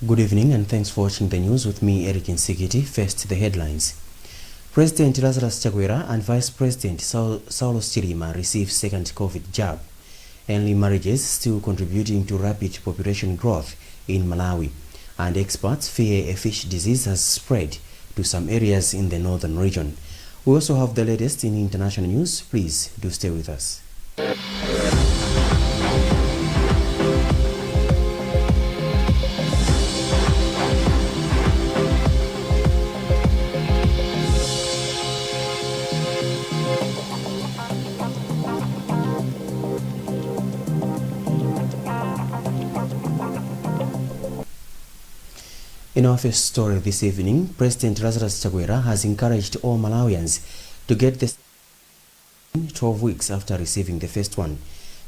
Good evening and thanks for watching the news with me, Eric Nsikiti. First, the headlines. President Lazarus Chakwera and Vice President Saulos Chilima receive second COVID jab. Early marriages still contributing to rapid population growth in Malawi. And experts fear a fish disease has spread to some areas in the northern region. We also have the latest in international news. Please do stay with us. In our first story this evening, President Lazarus Chakwera has encouraged all Malawians to get the 12 weeks after receiving the first one.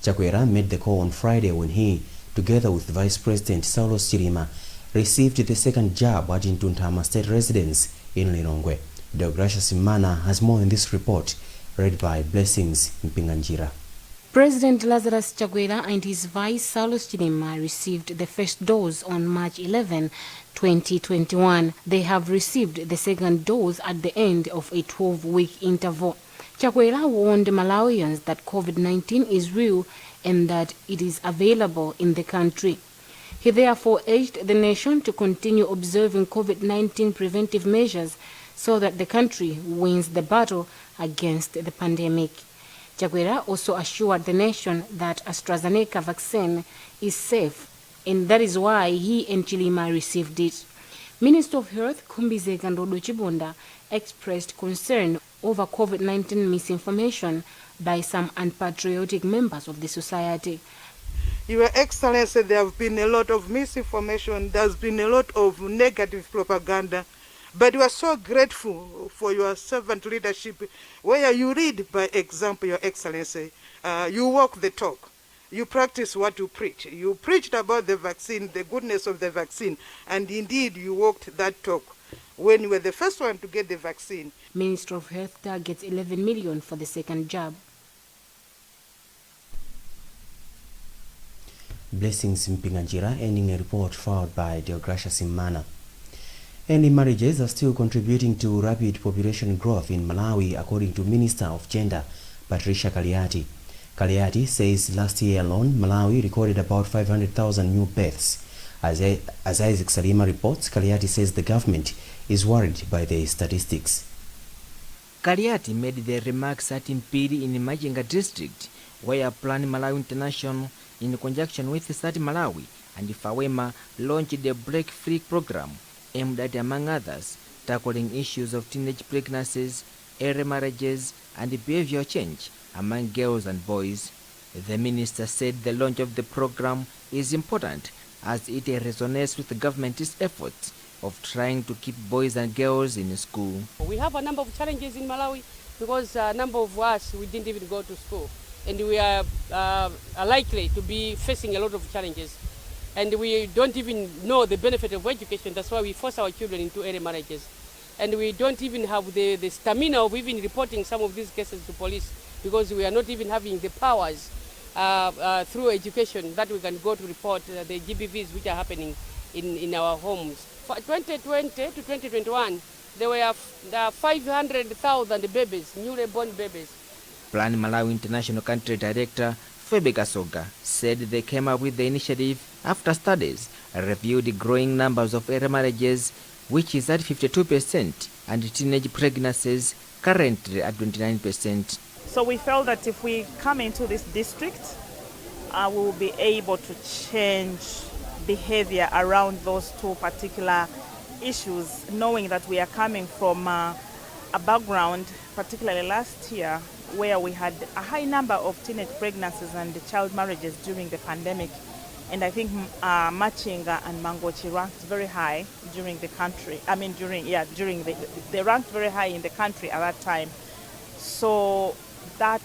Chakwera made the call on Friday when he, together with Vice President Saulos Chilima, received the second jab at Ntuntama State residence in Lilongwe. Deogracious Imana has more in this report, read by Blessings Mpinganjira. President Lazarus Chakwera and his vice Saulos Chilima received the first dose on March 11, 2021. They have received the second dose at the end of a 12-week interval. Chakwera warned Malawians that COVID-19 is real and that it is available in the country. He therefore urged the nation to continue observing COVID-19 preventive measures so that the country wins the battle against the pandemic. Chakwera also assured the nation that AstraZeneca vaccine is safe, and that is why he and Chilima received it. Minister of Health Kumbizeka Chibunda expressed concern over COVID-19 misinformation by some unpatriotic members of the society. Your Excellency, there have been a lot of misinformation, there's been a lot of negative propaganda. But we are so grateful for your servant leadership, where you lead by example, Your Excellency. You walk the talk. You practice what you preach. You preached about the vaccine, the goodness of the vaccine, and indeed you walked that talk when you were the first one to get the vaccine. Minister of Health targets 11 million for the second jab. Blessings Mpinganjira, ending a report filed by Deogracious Imana. Early marriages are still contributing to rapid population growth in Malawi, according to Minister of Gender, Patricia Kaliati. Kaliati says last year alone, Malawi recorded about 500,000 new births. As Isaac Salima reports, Kaliati says the government is worried by the statistics. Kaliati made the remarks at Impiri in Majinga district, where Plan Malawi International, in conjunction with Sat Malawi and Fawema, launched the Break Free program, aimed at, among others, tackling issues of teenage pregnancies, early marriages, and behavior change among girls and boys. The minister said the launch of the program is important as it resonates with the government's efforts of trying to keep boys and girls in school. We have a number of challenges in Malawi because a number of us, we didn't even go to school. And we are likely to be facing a lot of challenges. And we don't even know the benefit of education. That's why we force our children into early marriages. And we don't even have the stamina of even reporting some of these cases to police because we are not even having the powers through education that we can go to report the GBVs which are happening in our homes. For 2020 to 2021, there were 500,000 babies, newly born babies. Plan Malawi International Country Director Febe Kasoga said they came up with the initiative after studies reviewed the growing numbers of early marriages, which is at 52%, and teenage pregnancies currently at 29%. So we felt that if we come into this district, we will be able to change behavior around those two particular issues, knowing that we are coming from a background, particularly last year, where we had a high number of teenage pregnancies and child marriages during the pandemic. And I think Machinga and Mangochi ranked very high during the country. They ranked very high in the country at that time. So that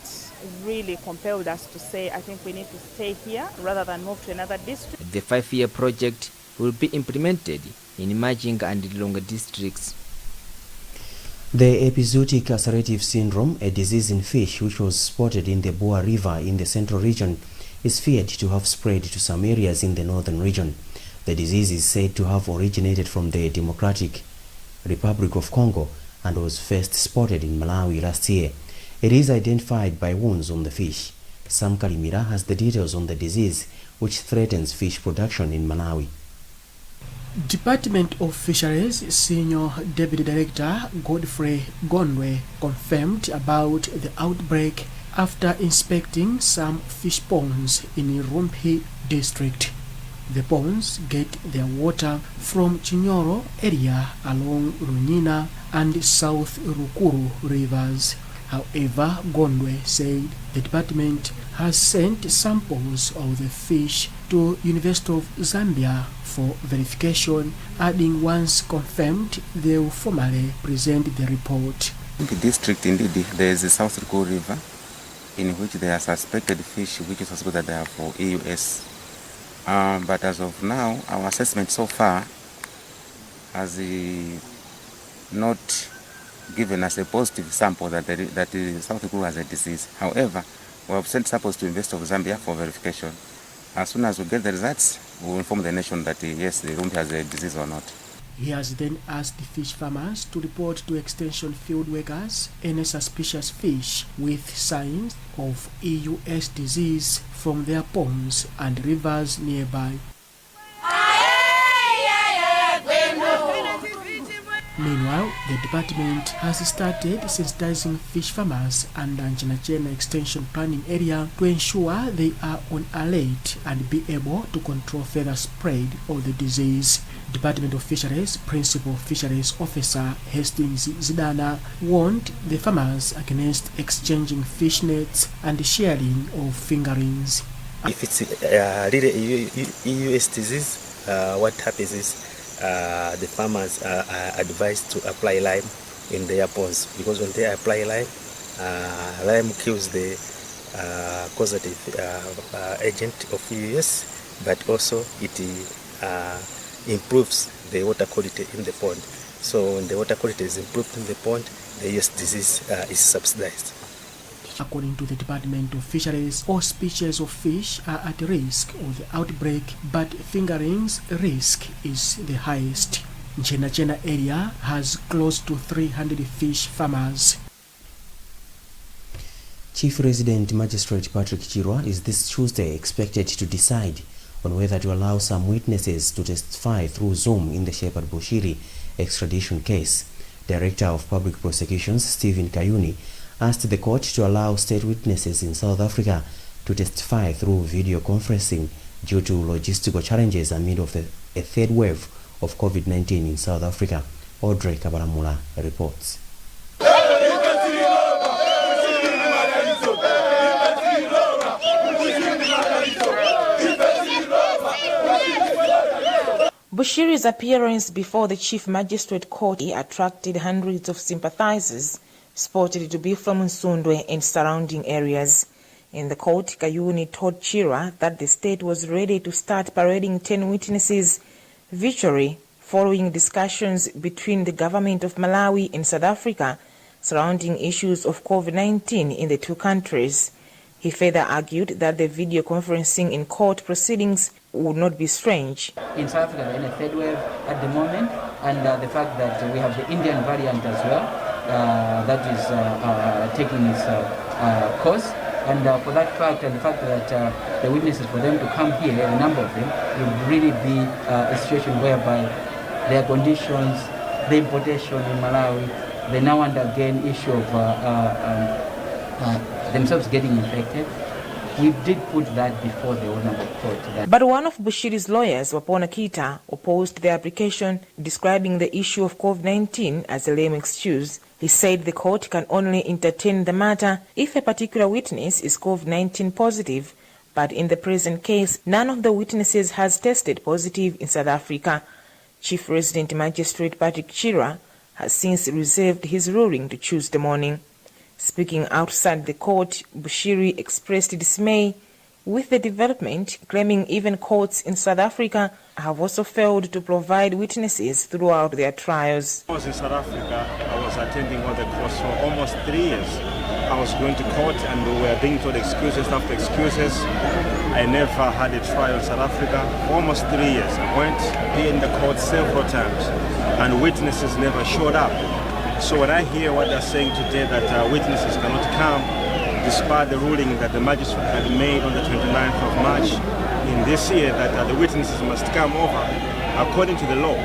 really compelled us to say, I think we need to stay here rather than move to another district. The 5-year project will be implemented in Machinga and Lilongwe districts. The epizootic ulcerative syndrome, a disease in fish which was spotted in the Boa River in the central region, is feared to have spread to some areas in the northern region. The disease is said to have originated from the Democratic Republic of Congo and was first spotted in Malawi last year. It is identified by wounds on the fish. Sam Kalimira has the details on the disease, which threatens fish production in Malawi. Department of Fisheries Senior Deputy Director Godfrey Gondwe confirmed about the outbreak after inspecting some fish ponds in Rumpi district. The ponds get their water from Chinyoro area along Runina and South Rukuru rivers. However, Gondwe said the department has sent samples of the fish to University of Zambia for verification, adding once confirmed they will formally present the report. In the district, indeed, there is a South Rukuru river in which there are suspected fish which is suspected that they are for EUS. But as of now, our assessment so far has not given us a positive sample that the South Rukuru has a disease. However, we have sent samples to University of Zambia for verification. As soon as we get the results, we will inform the nation that yes, the Rumpi has a disease or not. He has then asked the fish farmers to report to extension field workers any suspicious fish with signs of EUS disease from their ponds and rivers nearby. Meanwhile, the department has started sensitizing fish farmers under Nkhani Extension Planning Area to ensure they are on alert and be able to control further spread of the disease. Department of Fisheries Principal Fisheries Officer Hastings Zidana warned the farmers against exchanging fish nets and sharing of fingerings. If it's really EUS disease, what happens is the farmers are advised to apply lime in their ponds, because when they apply lime, lime kills the causative agent of EUS, but also it improves the water quality in the pond. So when the water quality is improved in the pond, the EUS disease is subsidized. According to the Department of Fisheries, all species of fish are at risk of the outbreak, but fingerings risk is the highest. Nkhani area has close to 300 fish farmers. Chief Resident Magistrate Patrick Chirwa is this Tuesday expected to decide on whether to allow some witnesses to testify through Zoom in the Shepherd Bushiri extradition case. Director of Public Prosecutions Stephen Kayuni asked the court to allow state witnesses in South Africa to testify through video conferencing due to logistical challenges amid of a third wave of COVID-19 in South Africa. Audrey Kabaramula reports. Bushiri's appearance before the Chief Magistrate Court attracted hundreds of sympathizers spotted to be from Nsundwe and surrounding areas. In the court, Kayuni told Chirwa that the state was ready to start parading 10 witnesses virtually following discussions between the government of Malawi and South Africa surrounding issues of COVID-19 in the two countries. He further argued that the video conferencing in court proceedings would not be strange. In South Africa, we're in a third wave at the moment, and the fact that we have the Indian variant as well, that is taking its course. And for that fact, and the fact that the witnesses, for them to come here, a number of them, will really be a situation whereby their conditions, the importation in Malawi, the now and again issue of themselves getting infected. We did put that before the Honorable Court. But one of Bushiri's lawyers, Wapona Kita, opposed the application, describing the issue of COVID-19 as a lame excuse. He said the court can only entertain the matter if a particular witness is COVID-19 positive, but in the present case, none of the witnesses has tested positive in South Africa. Chief Resident Magistrate Patrick Chirwa has since reserved his ruling to Tuesday morning. Speaking outside the court, Bushiri expressed dismay with the development, claiming even courts in South Africa have also failed to provide witnesses throughout their trials. I was in South Africa. I was attending all the courts for almost 3 years. I was going to court and we were being told excuses after excuses. I never had a trial in South Africa for almost 3 years. I went here in the court several times and witnesses never showed up. So when I hear what they're saying today that witnesses cannot come, despite the ruling that the magistrate had made on the 29th of March in this year that the witnesses must come over, according to the law,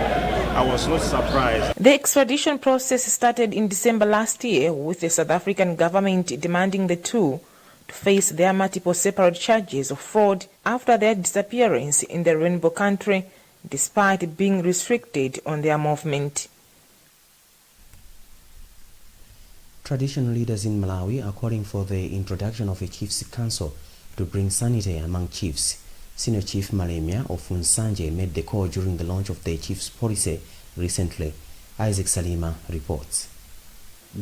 I was not surprised. The extradition process started in December last year, with the South African government demanding the two to face their multiple separate charges of fraud after their disappearance in the Rainbow country, despite being restricted on their movement. Traditional leaders in Malawi are calling for the introduction of a chiefs council to bring sanity among chiefs. Senior Chief Malemia of Unsanje made the call during the launch of the chiefs policy recently. Isaac Salima reports.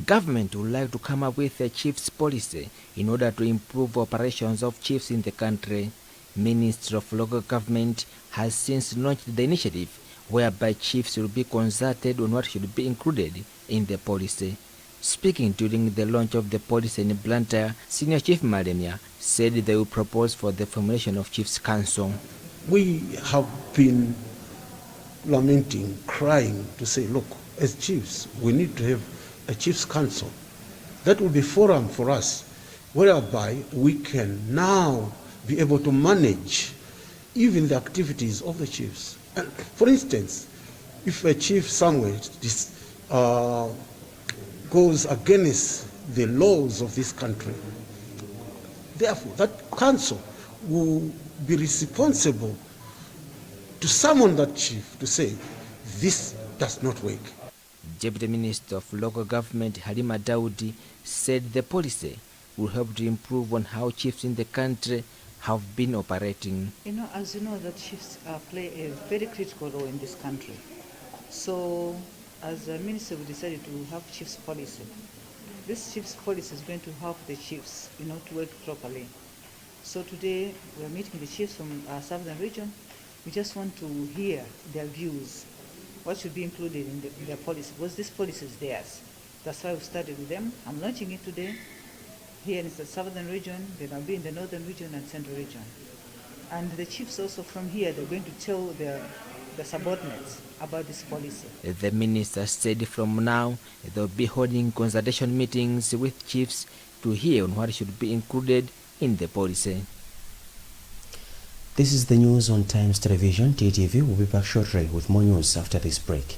Government would like to come up with a chiefs policy in order to improve operations of chiefs in the country. Ministry of Local Government has since launched the initiative whereby chiefs will be consulted on what should be included in the policy. Speaking during the launch of the policy in Blantyre, Senior Chief Malemia said they will propose for the formation of Chiefs Council. We have been lamenting, crying to say, look, as chiefs, we need to have a Chiefs Council. That will be a forum for us, whereby we can now be able to manage even the activities of the chiefs. And for instance, if a chief somewhere goes against the laws of this country, therefore that council will be responsible to summon that chief to say, this does not work. Deputy Minister of Local Government Halima Daudi said the policy will help to improve on how chiefs in the country have been operating. You know, as you know, that chiefs play a very critical role in this country. So, as a minister, we decided to have chiefs policy. This chiefs policy is going to help the chiefs, to work properly. So today we are meeting the chiefs from our southern region. We just want to hear their views, what should be included in their policy, because this policy is theirs. That's why we started with them. I'm launching it today here in the southern region, then I'll be in the northern region and central region. And the chiefs also from here, they're going to tell the subordinates about this policy. The minister said from now they'll be holding consultation meetings with chiefs to hear on what should be included in the policy. This is the news on Times Television. TTV will be back shortly with more news after this break.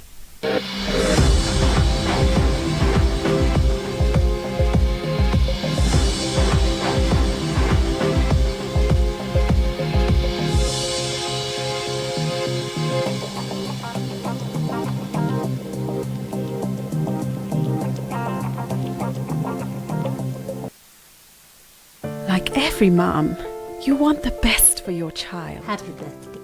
Like every mom, you want the best for your child. Happy birthday.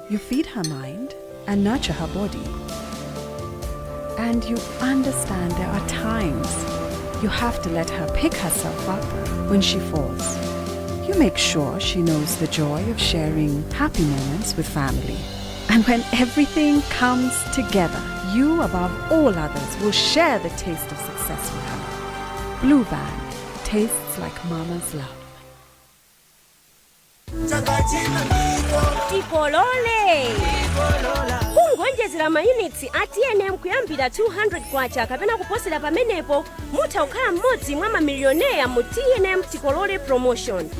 You feed her mind and nurture her body. And you understand there are times you have to let her pick herself up when she falls. You make sure she knows the joy of sharing happy moments with family. And when everything comes together, you above all others will share the taste of success with her. Blue Band tastes like mama's love. Tikolole! Kungonjezera mayunitsi ATNM kuyambira 200 kwacha kapena kuposera pamenepo mutha kukhala mmodzi mwa mamilioneya mu TNM Tikolole promotion.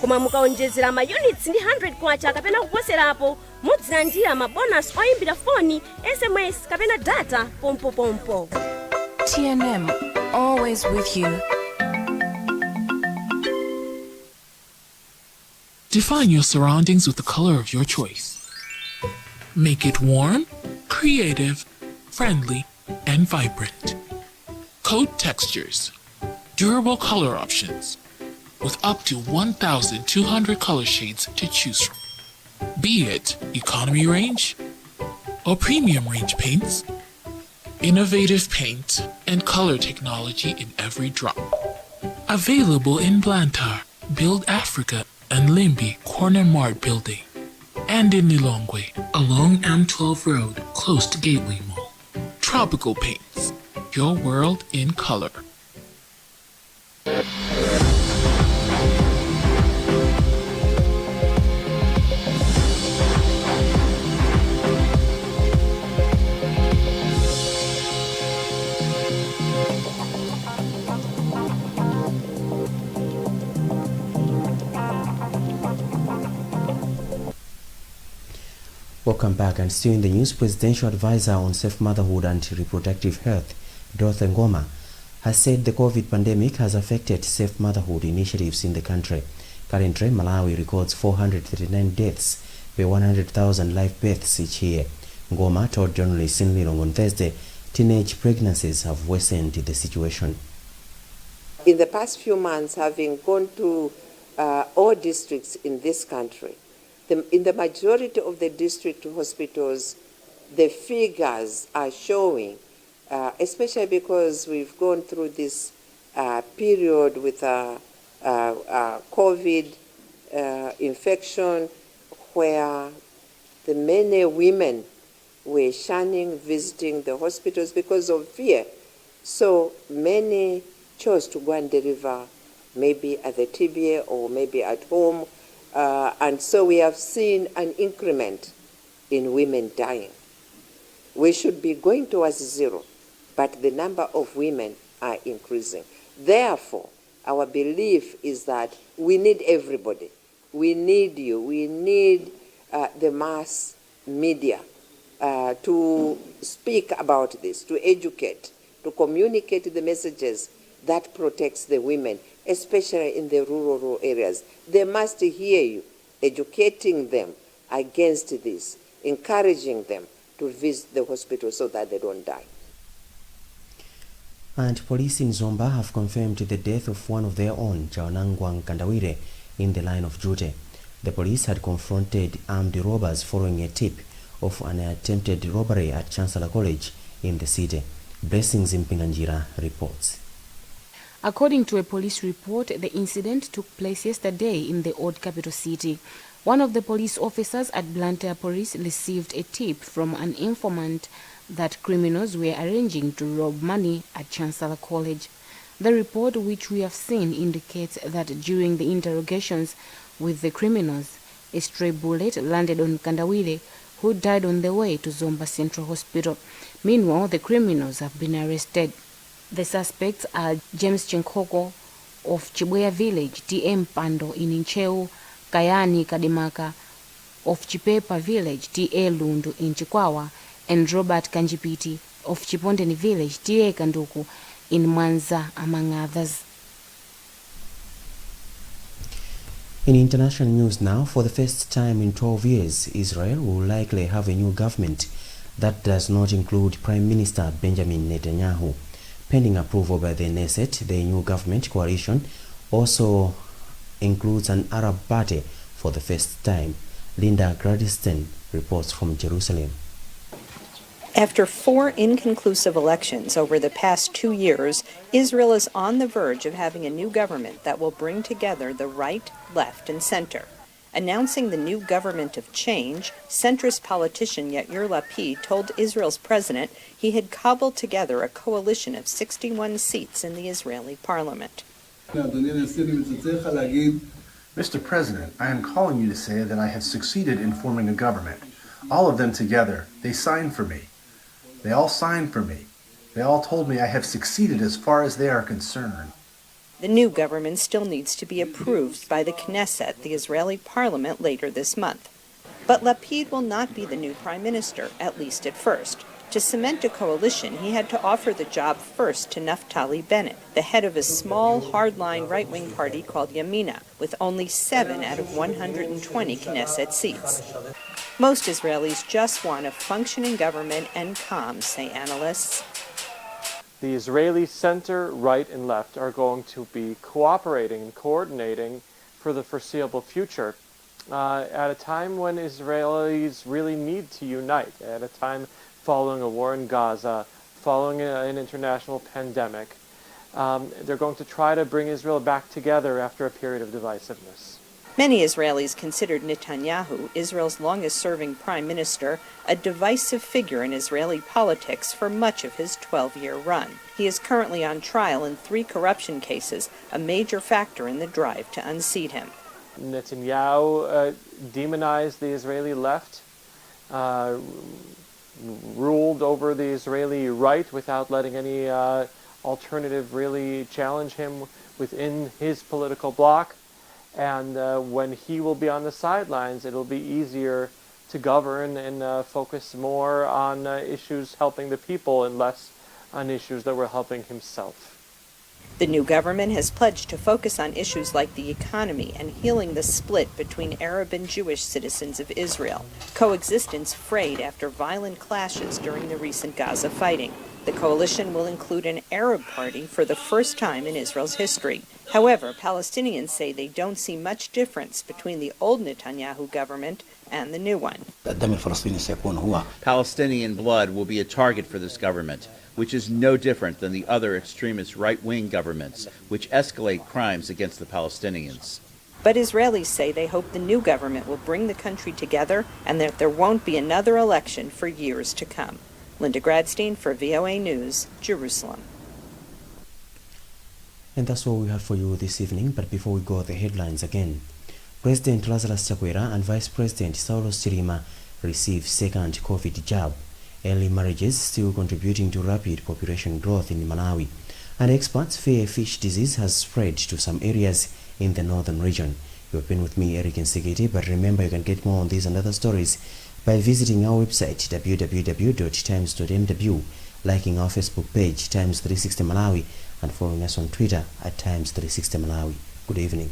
Koma mukaonjezera mayunitsi ndi 100 kwacha kapena kuposerapo mudzilandira mabonus oyimbira foni, SMS kapena data pompo. TNM, always with you. Define your surroundings with the color of your choice. Make it warm, creative, friendly, and vibrant. Coat textures, durable color options, with up to 1,200 color shades to choose from. Be it economy range or premium range paints, innovative paint and color technology in every drop. Available in Blantyre, Build Africa, and Limby Corner Mart Building, and in Lilongwe along M12 Road, close to Gateway Mall. Tropical Paints, your world in color. Welcome back, and still in the news, Presidential Advisor on Safe Motherhood and Reproductive Health, Dorothy Ngoma, has said the COVID pandemic has affected safe motherhood initiatives in the country. Currently, Malawi records 439 deaths per 100,000 live births each year. Ngoma told journalists in Lilong on Thursday teenage pregnancies have worsened the situation. In the past few months, having gone to all districts in this country, in the majority of the district hospitals, the figures are showing, especially because we've gone through this period with COVID infection, where the many women were shunning visiting the hospitals because of fear. So many chose to go and deliver maybe at the TBA or maybe at home. And so we have seen an increment in women dying. We should be going towards zero, but the number of women are increasing. Therefore, our belief is that we need everybody. We need you. We need the mass media to speak about this, to educate, to communicate the messages that protects the women, especially in the rural areas. They must hear you, educating them against this, encouraging them to visit the hospital so that they don't die. And police in Zomba have confirmed the death of one of their own, Chawanangwa Nkandawire, in the line of duty. The police had confronted armed robbers following a tip of an attempted robbery at Chancellor College in the city. Blessings Mpinganjira reports. According to a police report, the incident took place yesterday in the old capital city. One of the police officers at Blantyre Police received a tip from an informant that criminals were arranging to rob money at Chancellor College. The report, which we have seen, indicates that during the interrogations with the criminals, a stray bullet landed on Kandawire, who died on the way to Zomba Central Hospital. Meanwhile, the criminals have been arrested. The suspects are James Chinkoko of Chibweya Village, TM Pando in Incheu, Kayani Kadimaka of Chipepa Village, TA Lundu in Chikwawa, and Robert Kanjipiti of Chipondeni Village, TA Kanduku in Mwanza, among others. In international news now, for the first time in 12 years, Israel will likely have a new government that does not include Prime Minister Benjamin Netanyahu. Pending approval by the Knesset, the new government coalition also includes an Arab party for the first time. Linda Gradiston reports from Jerusalem. After 4 inconclusive elections over the past 2 years, Israel is on the verge of having a new government that will bring together the right, left, and center. Announcing the new government of change, centrist politician Yair Lapid told Israel's president he had cobbled together a coalition of 61 seats in the Israeli parliament. Mr. President, I am calling you to say that I have succeeded in forming a government. All of them together, they signed for me. They all signed for me. They all told me I have succeeded as far as they are concerned. The new government still needs to be approved by the Knesset, the Israeli parliament, later this month. But Lapid will not be the new prime minister, at least at first. To cement a coalition, he had to offer the job first to Naftali Bennett, the head of a small, hardline right-wing party called Yamina, with only 7 out of 120 Knesset seats. Most Israelis just want a functioning government and calm, say analysts. The Israeli center, right, and left are going to be cooperating and coordinating for the foreseeable future at a time when Israelis really need to unite, at a time following a war in Gaza, following an international pandemic. They're going to try to bring Israel back together after a period of divisiveness. Many Israelis considered Netanyahu, Israel's longest-serving prime minister, a divisive figure in Israeli politics for much of his 12-year run. He is currently on trial in 3 corruption cases, a major factor in the drive to unseat him. Netanyahu demonized the Israeli left, ruled over the Israeli right without letting any alternative really challenge him within his political bloc. And when he will be on the sidelines, it'll be easier to govern and focus more on issues helping the people and less on issues that were helping himself. The new government has pledged to focus on issues like the economy and healing the split between Arab and Jewish citizens of Israel, coexistence frayed after violent clashes during the recent Gaza fighting. The coalition will include an Arab party for the first time in Israel's history. However, Palestinians say they don't see much difference between the old Netanyahu government and the new one. Palestinian blood will be a target for this government, which is no different than the other extremist right-wing governments, which escalate crimes against the Palestinians. But Israelis say they hope the new government will bring the country together and that there won't be another election for years to come. Linda Gradstein for VOA News, Jerusalem. And that's all we have for you this evening, but before we go, the headlines again. President Lazarus Chakwera and Vice President Saulos Chilima receive second COVID jab. Early marriages still contributing to rapid population growth in Malawi. And experts fear fish disease has spread to some areas in the northern region. You've been with me, Eric Nsigiti, but remember you can get more on these and other stories by visiting our website www.times.mw, liking our Facebook page Times 360 Malawi, and following us on Twitter at Times 360 Malawi. Good evening.